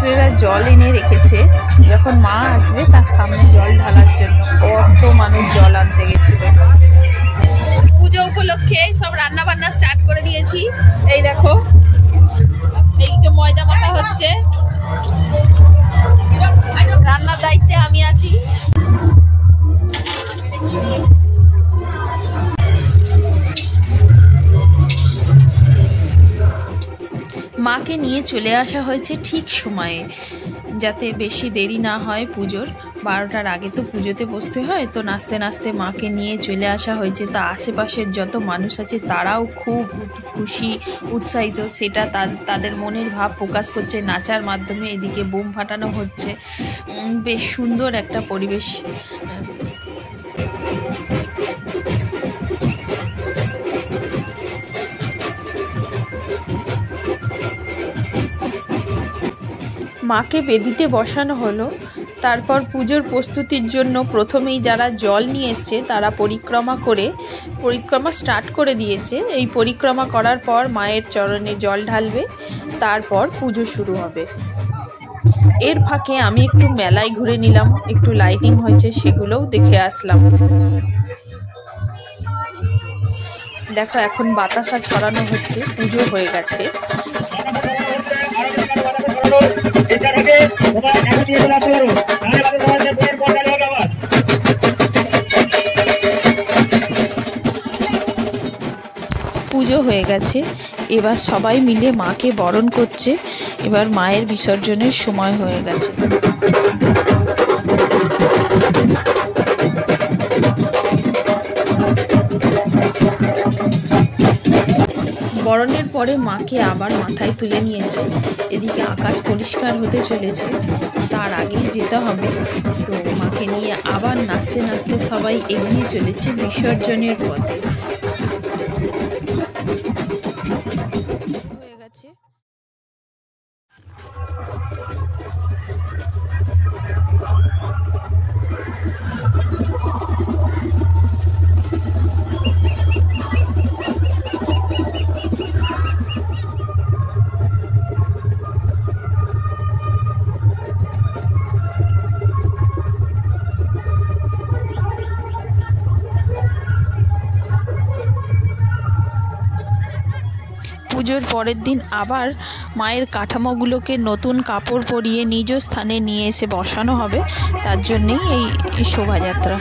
মিস্ত্রিরা জল এনে রেখেছে, যখন মা আসবে তার সামনে জল ঢালার জন্য কত মানুষ জল আনতে গেছিল। পুজো উপলক্ষে সব রান্না বান্না স্টার্ট করে দিয়েছি। এই দেখো, এইদিকে ময়দা মাখা হচ্ছে, রান্নার দায়িত্বে আমি আছি। মাকে নিয়ে চলে আসা হয়েছে ঠিক সময়ে, যাতে বেশি দেরি না হয়। পুজোর 12টার আগে তো পুজোতে বসতে হয়, তো নাচতে নাচতে মাকে নিয়ে চলে আসা হয়েছে। তা আশেপাশের যত মানুষ আছে তারাও খুব খুশি, উৎসাহিত, সেটা তাদের মনের ভাব প্রকাশ করছে নাচার মাধ্যমে। এদিকে বোম ফাটানো হচ্ছে, বেশ সুন্দর একটা পরিবেশ। মাকে বেদিতে বসানো হলো। তারপর পুজোর প্রস্তুতির জন্য প্রথমেই যারা জল নিয়ে এসছে তারা পরিক্রমা স্টার্ট করে দিয়েছে। এই পরিক্রমা করার পর মায়ের চরণে জল ঢালবে, তারপর পুজো শুরু হবে। এর ফাঁকে আমি একটু মেলায় ঘুরে নিলাম, একটু লাইটিং হয়েছে সেগুলোও দেখে আসলাম। দেখো, এখন বাতাসা ছড়ানো হচ্ছে, পুজো হয়ে গেছে। পুজো হয়ে গেছে, এবার সবাই মিলে মাকে বরণ করছে। এবার মায়ের বিসর্জনের সময় হয়ে গেছে। বরণের পরে মাকে আবার মাথায় তুলে নিয়েছে। এদিকে আকাশ পরিষ্কার হতে চলেছে, তার আগেই যেতে হবে। তো মাকে নিয়ে আবার নাচতে নাচতে সবাই এগিয়ে চলেছে বিসর্জনের পথে। হয়ে গেছে। পুজোর পরের দিন আবার মায়ের কাঠামোগুলোকে নতুন কাপড় পরিয়ে নিজ স্থানে নিয়ে এসে বসানো হবে, তার জন্যেই এই শোভাযাত্রা।